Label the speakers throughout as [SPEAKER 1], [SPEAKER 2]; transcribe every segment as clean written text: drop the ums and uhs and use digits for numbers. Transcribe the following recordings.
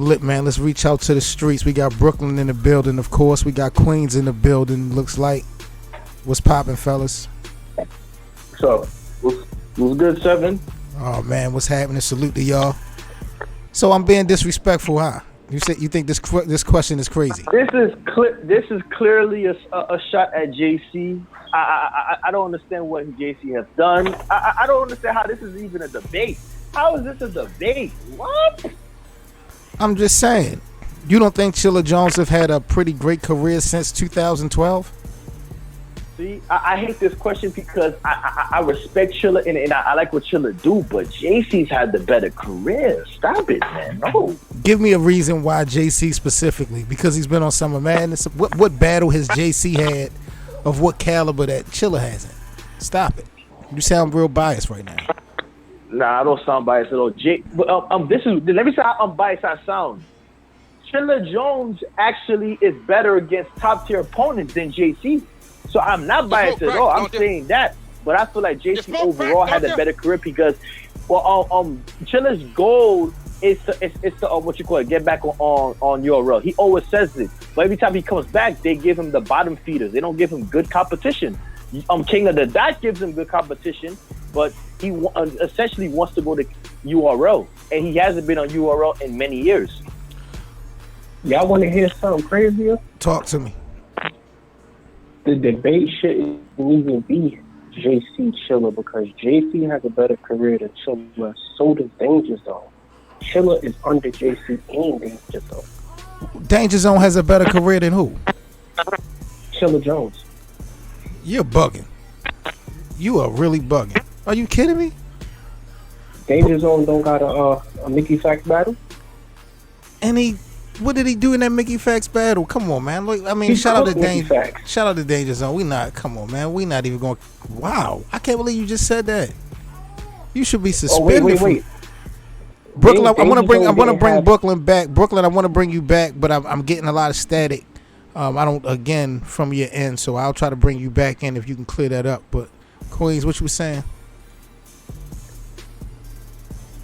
[SPEAKER 1] Lit, man. Let's reach out to the streets. We got Brooklyn in the building, of course. We got Queens in the building. Looks like. What's poppin', fellas?
[SPEAKER 2] So, what's good, Seven?
[SPEAKER 1] Oh man, what's happening? Salute to y'all. So I'm being disrespectful, huh? You think this question is crazy?
[SPEAKER 2] This is clearly a shot at JC. I don't understand what JC has done. I don't understand how this is even a debate. How is this a debate? What?
[SPEAKER 1] I'm just saying. You don't think Chilla Jones have had a pretty great career since 2012?
[SPEAKER 2] See, I hate this question because I respect Chilla and I like what Chilla do, but JC's had the better career. Stop it, man. No.
[SPEAKER 1] Give me a reason why JC specifically. Because he's been on Summer Madness. What battle has JC had of what caliber that Chilla hasn't? Stop it. You sound real biased right now.
[SPEAKER 2] Nah, I don't sound biased at all. Let me say how unbiased I sound. Chilla Jones actually is better against top tier opponents than JC. So I'm not biased at all. I'm saying that, but I feel like JC overall had a better career because, Chilla's goal is to what you call it, get back on URL. He always says this, but every time he comes back, they give him the bottom feeders. They don't give him good competition. King of the Dot gives him good competition, but he essentially wants to go to URL, and he hasn't been on URL in many years.
[SPEAKER 3] Y'all want to hear something crazier?
[SPEAKER 1] Talk to me.
[SPEAKER 3] The debate shouldn't even be JC Chilla because JC has a better career than Chilla. So does Danger Zone. Chilla is under JC and Danger Zone.
[SPEAKER 1] Danger Zone has a better career than who?
[SPEAKER 3] Chilla Jones.
[SPEAKER 1] You're bugging. You are really bugging. Are you kidding me?
[SPEAKER 3] Danger Zone don't got a Mickey Fax battle.
[SPEAKER 1] And what did he do in that Mickey Fax battle? Come on, man. Look, I mean, shout out to Danger Zone. Come on, man. We not even going. Wow, I can't believe you just said that. You should be suspended.
[SPEAKER 3] Wait.
[SPEAKER 1] Brooklyn, I want to bring Brooklyn back. Brooklyn, I want to bring you back, but I'm getting a lot of static. I don't again from your end, so I'll try to bring you back in if you can clear that up. But Queens, what you were saying?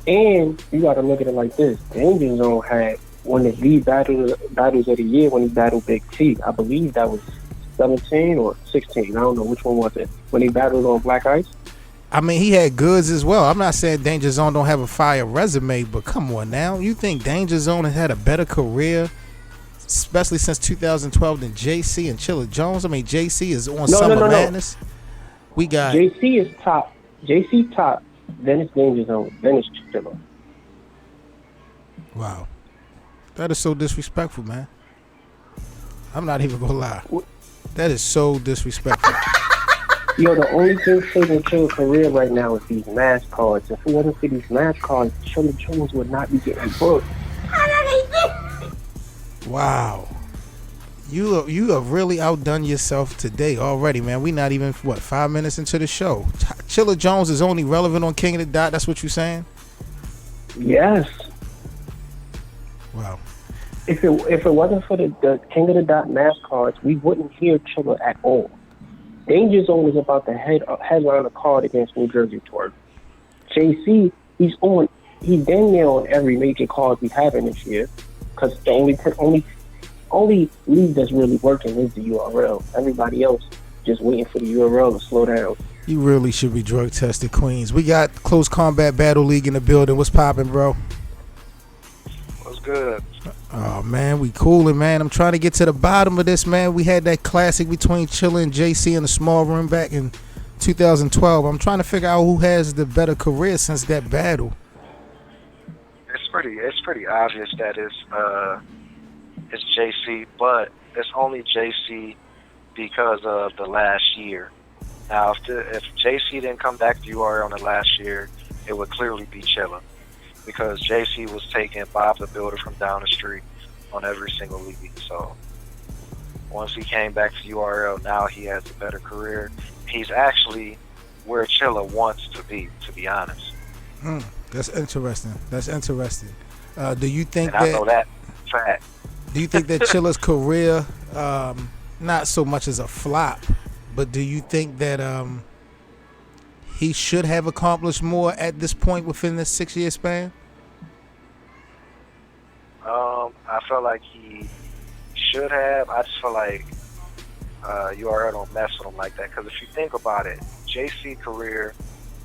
[SPEAKER 3] And you got to look at it like this: Danger Zone had one of the battles of the year when he battled Big T. I believe that was 17 or 16. I don't know which one was it. When he battled on Black Ice.
[SPEAKER 1] I mean, he had goods as well. I'm not saying Danger Zone don't have a fire resume, but come on now. You think Danger Zone has had a better career, especially since 2012, than JC and Chilla Jones? I mean, JC is on Summer Madness. We got...
[SPEAKER 3] JC is top. JC top, then it's Danger Zone, then it's Chilla.
[SPEAKER 1] Wow. That is so disrespectful, man. I'm not even gonna lie. That is so disrespectful.
[SPEAKER 3] Yo, the only thing saving Chilla's career right now is these mask cards. If it wasn't for these mask cards, Chilla Jones would not be getting booked.
[SPEAKER 1] Wow. You have really outdone yourself today already, man. We not even 5 minutes into the show. Chilla Jones is only relevant on King of the Dot. That's what you're saying?
[SPEAKER 3] Yes.
[SPEAKER 1] Wow.
[SPEAKER 3] If it wasn't for the King of the Dot mask cards, we wouldn't hear Chilla at all. Danger Zone is about to headline a card against New Jersey Tour. JC, he's damn near on every major card we have in this year, because the only league that's really working is the URL. Everybody else just waiting for the URL to slow down.
[SPEAKER 1] You really should be drug tested, Queens. We got Close Combat Battle League in the building. What's poppin', bro?
[SPEAKER 4] What's good?
[SPEAKER 1] Oh, man, we coolin', man. I'm trying to get to the bottom of this, man. We had that classic between Chilla and JC in the small room back in 2012. I'm trying to figure out who has the better career since that battle.
[SPEAKER 4] It's pretty obvious that it's JC, but it's only JC because of the last year. Now, if JC didn't come back to URL in the last year, it would clearly be Chilla, because JC was taking Bob the Builder from down the street on every single league. So once he came back to URL, now he has a better career. He's actually where Chilla wants to be honest.
[SPEAKER 1] That's interesting. Do you think
[SPEAKER 4] I know that fact.
[SPEAKER 1] Do you think that Chilla's career, not so much as a flop, but do you think that he should have accomplished more at this point within this 6-year span?
[SPEAKER 4] felt like he should have. I just feel like URL don't mess with him like that. Because if you think about it, JC career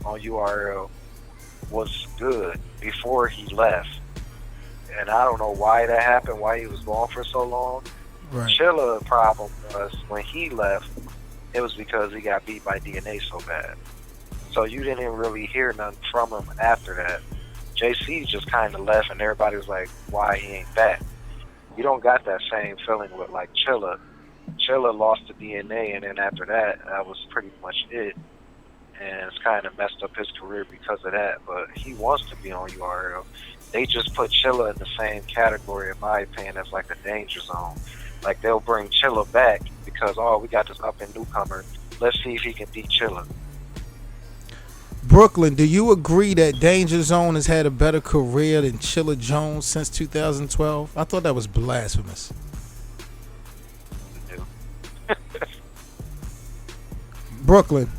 [SPEAKER 4] on URL was good before he left. And I don't know why that happened, why he was gone for so long.
[SPEAKER 1] Right.
[SPEAKER 4] Chilla problem was when he left, it was because he got beat by DNA so bad. So you didn't really hear nothing from him after that. JC just kind of left, and everybody was like, why he ain't back? You don't got that same feeling with, like, Chilla. Chilla lost the DNA, and then after that, that was pretty much it. And it's kind of messed up his career because of that. But he wants to be on URL. They just put Chilla in the same category, in my opinion, as like a danger zone. Like, they'll bring Chilla back because, oh, we got this up-and newcomer. Let's see if he can beat Chilla.
[SPEAKER 1] Brooklyn, do you agree that Danger Zone has had a better career than Chilla Jones since 2012? I thought that was blasphemous. Brooklyn.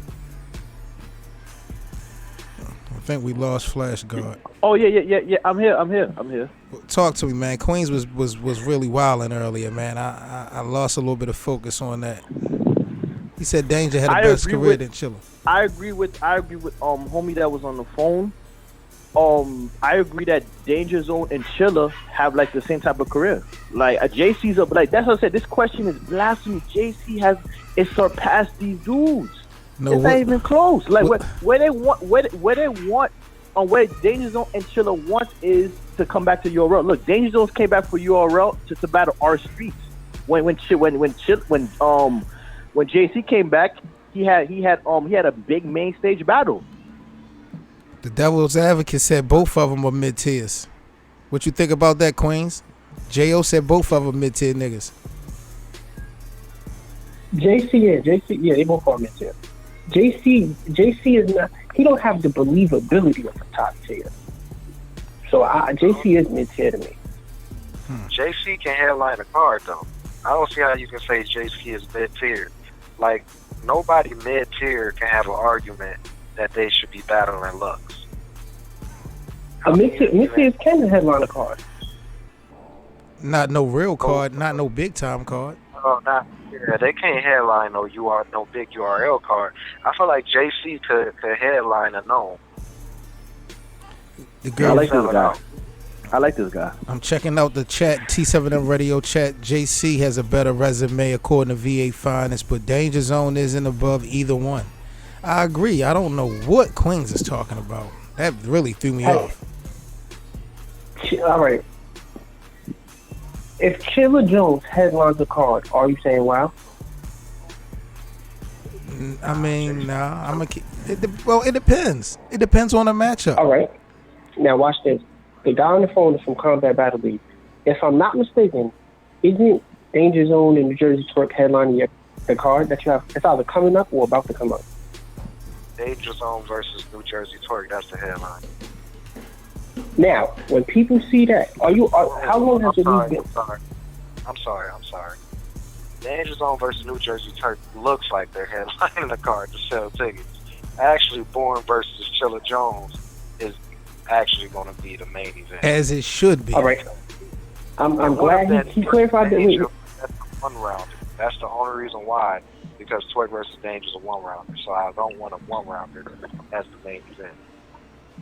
[SPEAKER 1] I think we lost Flash Guard.
[SPEAKER 2] Oh yeah. I'm here.
[SPEAKER 1] Talk to me, man. Queens was really wilding earlier, man. I lost a little bit of focus on that. He said Danger had a best career than Chilla.
[SPEAKER 2] I agree with homie that was on the phone. I agree that Danger Zone and Chilla have like the same type of career. Like JC's up, like that's what I said. This question is blasphemy. JC it surpassed these dudes.
[SPEAKER 1] No,
[SPEAKER 2] it's not even close. Like where they want, where Danger Zone and Chilla wants is to come back to URL. Look, Danger Zone came back for URL to battle our streets. When JC came back, he had a big main stage battle.
[SPEAKER 1] The Devil's Advocate said both of them are mid tiers. What you think about that, Queens? Jo said both of them mid tier niggas.
[SPEAKER 3] JC, they both are mid tier. JC is not. He don't have the believability of a top tier. So JC is mid tier to me.
[SPEAKER 4] JC can headline a card though. I don't see how you can say JC is mid tier. Like, nobody mid tier can have an argument that they should be battling Lux.
[SPEAKER 3] Mid tier can headline a card.
[SPEAKER 1] Not no real card, not no big time card.
[SPEAKER 4] Oh, not yeah. They can't headline no big URL card. I feel like JC could headline a gnome.
[SPEAKER 1] The girl,
[SPEAKER 2] I like this guy.
[SPEAKER 1] I'm checking out the chat, T7M radio chat. JC has a better resume according to VA Finest, but Danger Zone isn't above either one. I agree. I don't know what Queens is talking about. That really threw me off.
[SPEAKER 3] All right. If Chilla Jones headlines a card, are you saying wow?
[SPEAKER 1] I mean, nah. It depends. It depends on the matchup.
[SPEAKER 3] All right. Now watch this. The guy on the phone is from Combat Battle League. If I'm not mistaken, isn't Danger Zone and New Jersey Twerk headlining the card that you have? It's either coming up or about to come up.
[SPEAKER 4] Danger Zone versus New Jersey Twerk. That's the headline.
[SPEAKER 3] Now, when people see that, how long has it been?
[SPEAKER 4] I'm sorry. Danger Zone versus New Jersey Twerk looks like they're headlining the card to sell tickets. Actually, Bourne versus Chilla Jones is actually going to be the main event.
[SPEAKER 1] As it should be.
[SPEAKER 3] All right. I'm glad he clarified that.
[SPEAKER 4] That's the one rounder. That's the only reason why. Because Twerk versus Danger is a one rounder, so I don't want a one rounder as the main event.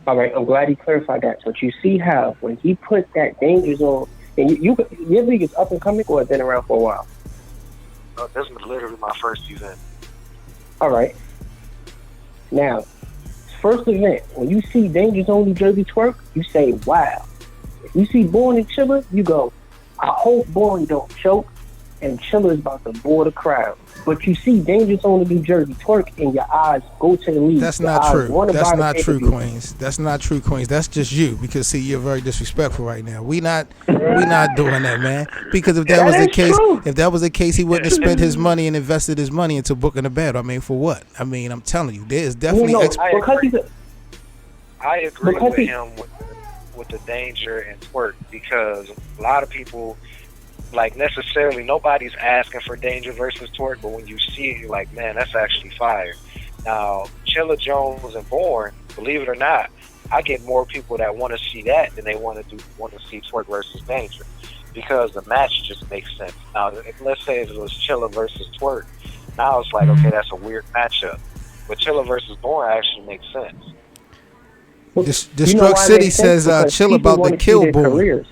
[SPEAKER 3] All right, I'm glad he clarified that. But you see how when he put that Danger Zone, and your league is up and coming or has been around for a while?
[SPEAKER 4] This is literally my first event.
[SPEAKER 3] All right. Now, first event, when you see Danger Zone New Jersey Twerk, you say, wow. If you see Bourne and Chilla, you go, I hope Bourne don't choke, and Chilla is about to bore the crowd. But you see Danger Zone New Jersey Twerk, and your eyes go to the league.
[SPEAKER 1] That's not true. That's not true, Queens. That's not true, Queens. That's just you, because see, you're very disrespectful right now. We not doing that, man. Because if that was the case, he wouldn't have spent his money and invested his money into booking a battle. I mean, for what? I mean, I'm telling you, there's definitely.
[SPEAKER 4] I agree with him with the Danger and Twerk, because a lot of people. Like, necessarily, nobody's asking for Danger versus Twerk, but when you see it, you're like, man, that's actually fire. Now, Chilla Jones and Bourne, believe it or not, I get more people that want to see that than they want to see Twerk versus Danger. because the match just makes sense. Now, let's say it was Chilla versus Twerk. Now it's like, okay, that's a weird matchup. But Chilla versus Bourne actually makes sense.
[SPEAKER 1] Destruct City says Chilla about to kill Bourne.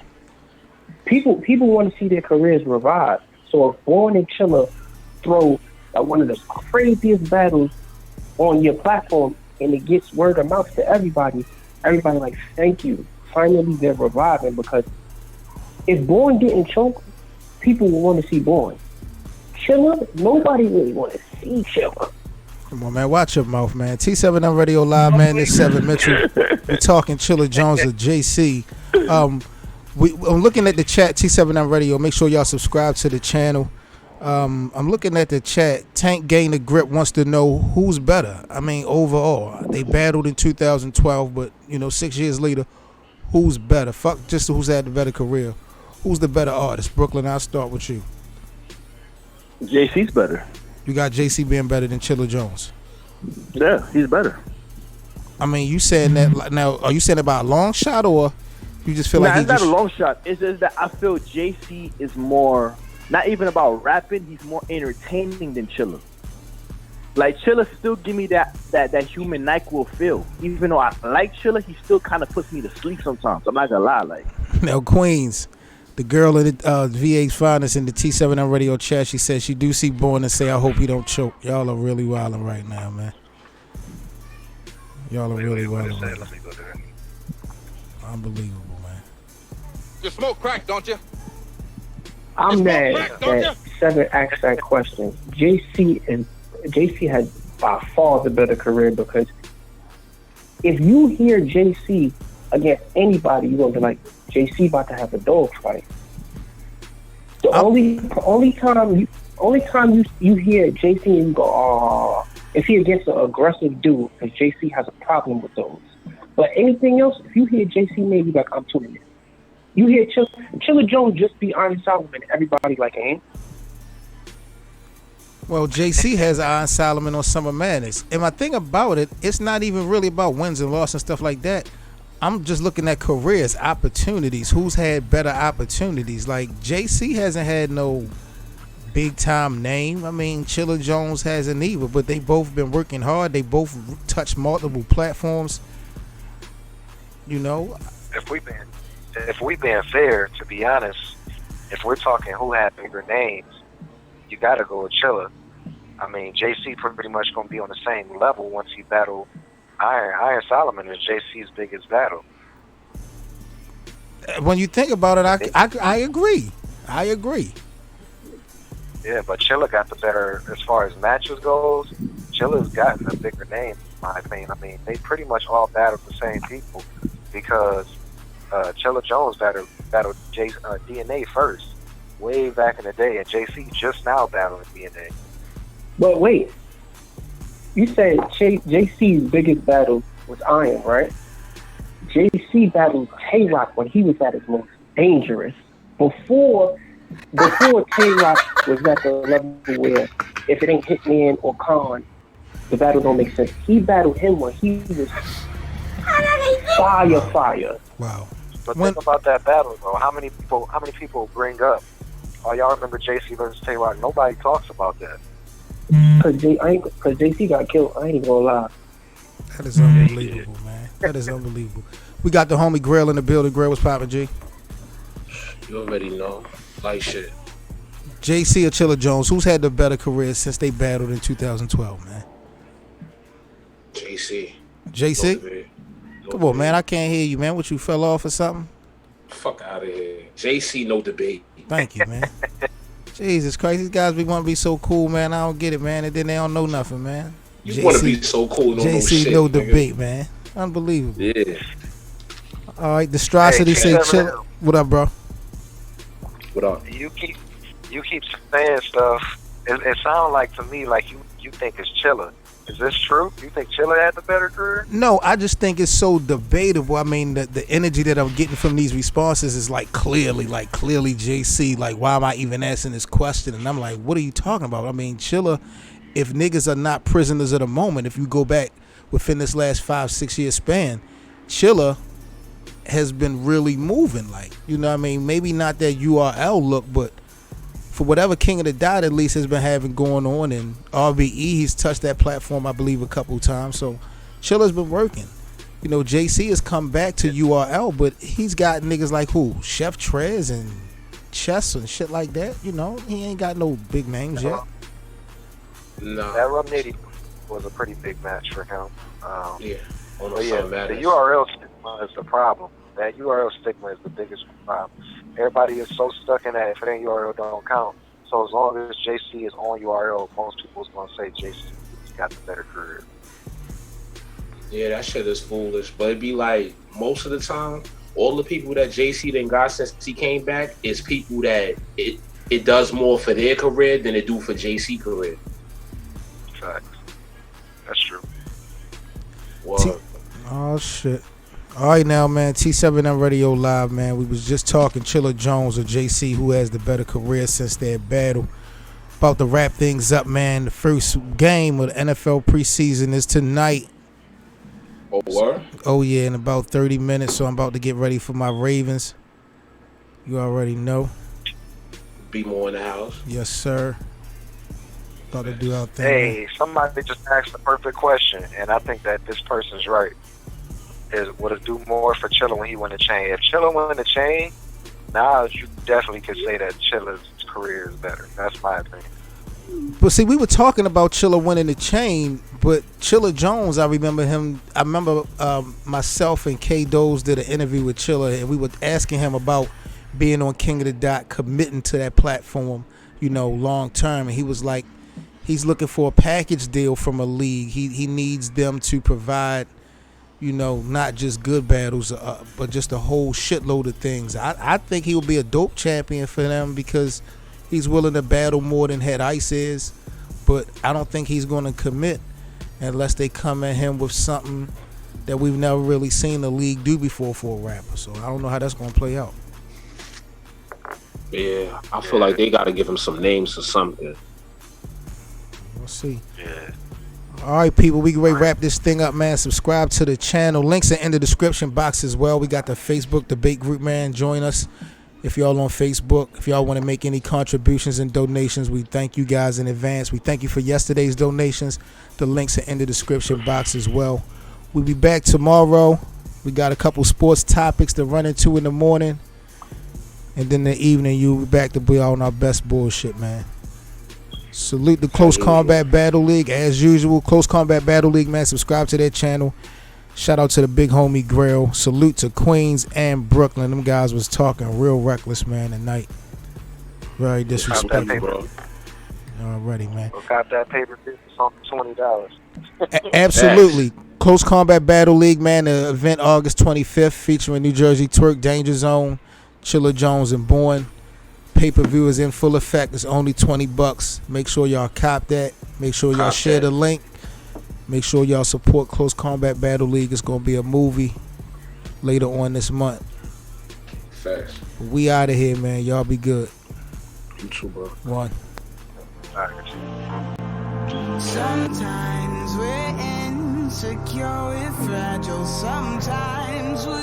[SPEAKER 3] People want to see their careers revive. So if Bourne and Chilla throw one of the craziest battles on your platform and it gets word of mouth to everybody like, thank you. Finally, they're reviving, because if Bourne didn't choke, people will want to see Bourne. Chilla, nobody really want to see Chilla.
[SPEAKER 1] Come on, man. Watch your mouth, man. T7M Radio Live, man. This 7 Mitchell. We're talking Chilla Jones or JC. I'm looking at the chat, T7M Radio. Make sure y'all subscribe to the channel. I'm looking at the chat. Tank Gain the Grip wants to know who's better. I mean, overall. They battled in 2012, but, 6 years later, who's better? Fuck just who's had the better career. Who's the better artist? Brooklyn, I'll start with you.
[SPEAKER 2] JC's better.
[SPEAKER 1] You got JC being better than Chilla Jones.
[SPEAKER 2] Yeah, he's better.
[SPEAKER 1] I mean, you saying that now? Are you saying about a long shot, or you just feel like
[SPEAKER 2] it's not a long shot? It's just that I feel JC is more, not even about rapping. He's more entertaining than Chilla. Like, Chilla still give me that human NyQuil feel. Even though I like Chilla, he still kind of puts me to sleep sometimes. I'm not gonna lie. Like,
[SPEAKER 1] now, Queens, the girl in the VA's finest in the T7M Radio chat, she says she do see Bourne and say, I hope he don't choke. Y'all are really wilding right now, man. Y'all are really wilding right now. Unbelievable, man.
[SPEAKER 5] You smoke crack, don't you?
[SPEAKER 3] I'm mad that Seven asked that question. JC had by far the better career, because if you hear JC against anybody, you're gonna be like, JC about to have a dog fight. The only time you hear JC and you go, oh, if he against an aggressive dude, because JC has a problem with those. But anything else, if you hear JC, maybe like, I'm tuning in. You hear Chilla Jones just be Iron Solomon, everybody like, ain't.
[SPEAKER 1] Well, JC has Iron Solomon on Summer Madness. And my thing about it, it's not even really about wins and losses and stuff like that. I'm just looking at careers, opportunities. Who's had better opportunities? Like, JC hasn't had no big time name. I mean, Chilla Jones hasn't either, but they both been working hard. They both touched multiple platforms.
[SPEAKER 4] If we being fair, to be honest, if we're talking who had bigger names, you gotta go with Chilla. I mean, JC pretty much gonna be on the same level once he battle Iron Solomon is JC's biggest battle.
[SPEAKER 1] When you think about it, I agree. I agree.
[SPEAKER 4] Yeah, but Chilla got the better as far as matches goes. Chilla's gotten a bigger name, in my opinion. I mean, they pretty much all battled the same people, because Chilla Jones battled DNA first, way back in the day, and JC just now battling DNA.
[SPEAKER 3] But wait, you said JC's biggest battle was Iron, right? JC battled Tay-Rock when he was at his most dangerous. Before Tay-Rock was at the level where if it ain't Hitman or Khan, the battle don't make sense. He battled him when he was fire.
[SPEAKER 1] Wow.
[SPEAKER 4] But think about that battle, though. How many people bring up, oh, y'all remember JC versus Tay-Rock? Nobody talks about that.
[SPEAKER 3] Cause JC got killed. I ain't gonna lie.
[SPEAKER 1] That is unbelievable, man. That is unbelievable. We got the homie Grail in the building. Grail, what's poppin', G?
[SPEAKER 6] You already know. Like shit.
[SPEAKER 1] JC or Chilla Jones, who's had the better career since they battled in 2012, man?
[SPEAKER 6] JC.
[SPEAKER 1] Come on, man. I can't hear you, man. What, you fell off or something?
[SPEAKER 6] Fuck out of here. JC, no debate.
[SPEAKER 1] Thank you, man. Jesus Christ, these guys want to be so cool, man. I don't get it, man. And then they don't know nothing, man.
[SPEAKER 6] You want to be so cool, no
[SPEAKER 1] JC,
[SPEAKER 6] shit,
[SPEAKER 1] no
[SPEAKER 6] nigga.
[SPEAKER 1] debate, man. Unbelievable.
[SPEAKER 6] Yeah.
[SPEAKER 1] All right, Destrosity say Chilla. What up, bro?
[SPEAKER 6] What up?
[SPEAKER 4] You keep saying stuff. It sounds like to me like you think it's Chilla. Is this true? You think Chilla had the better career?
[SPEAKER 1] No, I just think it's so debatable. I mean, the energy that I'm getting from these responses is clearly JC. Like, why am I even asking this question? And I'm like, what are you talking about? I mean, Chilla, if niggas are not prisoners of the moment, if you go back within this last 5-6 year span, Chilla has been really moving. Like, you know what I mean? Maybe not that URL look, but for whatever King of the Dot at least has been having going on, and RBE, he's touched that platform, I believe, a couple times. So Chilla's been working. You know, JC has come back to URL, but he's got niggas like who? Chef Trez and Chess and shit like that. You know, he ain't got no big names yet.
[SPEAKER 6] No.
[SPEAKER 4] That Rum Nitty was a pretty big match for him.
[SPEAKER 6] Yeah.
[SPEAKER 4] But yeah, the URL stigma is the problem. That URL stigma is the biggest problem. Everybody is so stuck in that if it ain't URL, don't count. So as long as JC is on URL, most people is gonna say JC's got the better career.
[SPEAKER 6] Yeah, that shit is foolish. But it be like most of the time, all the people that JC done got since he came back is people that it does more for their career than it do for JC career.
[SPEAKER 4] Facts. That's true.
[SPEAKER 6] Well,
[SPEAKER 1] Oh shit. All right now, man. T7M Radio Live, man. We was just talking Chilla Jones or JC, who has the better career since their battle. About to wrap things up, man. The first game of the NFL preseason is tonight.
[SPEAKER 6] oh, what?
[SPEAKER 1] Oh yeah, in about 30 minutes. So I'm about to get ready for my Ravens. You already know.
[SPEAKER 6] Be more in the house.
[SPEAKER 1] Yes, sir. About to do our thing.
[SPEAKER 4] Hey, somebody just asked the perfect question, and I think that this person's right. Would it do more for Chilla when he won the chain? If Chilla won the chain, now you definitely could say that Chilla's career is better. That's my opinion.
[SPEAKER 1] But see, we were talking about Chilla winning the chain, but Chilla Jones, I remember him. I remember myself and K Doze did an interview with Chilla, and we were asking him about being on King of the Dot, committing to that platform, you know, long term. And he was like, he's looking for a package deal from a league. He needs them to provide, you know, not just good battles, but just a whole shitload of things. I think he will be a dope champion for them because he's willing to battle more than Head Ice is. But I don't think he's going to commit unless they come at him with something that we've never really seen the league do before for a rapper. So I don't know how that's going to play out.
[SPEAKER 6] Yeah, I feel like they got to give him some names or something.
[SPEAKER 1] We'll see.
[SPEAKER 4] Yeah.
[SPEAKER 1] All right, people, we can wrap this thing up, man. Subscribe to the channel. Links are in the description box as well. We got the Facebook debate group, man. Join us if y'all on Facebook. If y'all want to make any contributions and donations, we thank you guys in advance. We thank you for yesterday's donations. The links are in the description box as well. We'll be back tomorrow. We got a couple sports topics to run into in the morning. And then in the evening, you'll be back to be on our best bullshit, man. Salute the Close Combat Battle League as usual. Close Combat Battle League, man. Subscribe to their channel. Shout out to the big homie Grail. Salute to Queens and Brooklyn. Them guys was talking real reckless, man, tonight. Very disrespectful. Already, man.
[SPEAKER 4] Got that paper for $20.
[SPEAKER 1] Absolutely. Close Combat Battle League, man. The event August 25th featuring New Jersey Twerk, Danger Zone, Chilla Jones, and Bourne. Pay-per-view is in full effect. It's only $20. Make sure y'all cop that. Make sure y'all share the link. Make sure y'all support Close Combat Battle League. It's going to be a movie later on this month.
[SPEAKER 6] Facts.
[SPEAKER 1] We out of here, man. Y'all be good.
[SPEAKER 6] You too, bro.
[SPEAKER 1] One.
[SPEAKER 7] Sometimes we're insecure, we're fragile. Sometimes we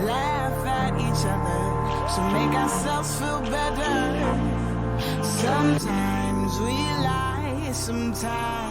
[SPEAKER 7] laugh at each other to make ourselves feel better. Sometimes we lie, sometimes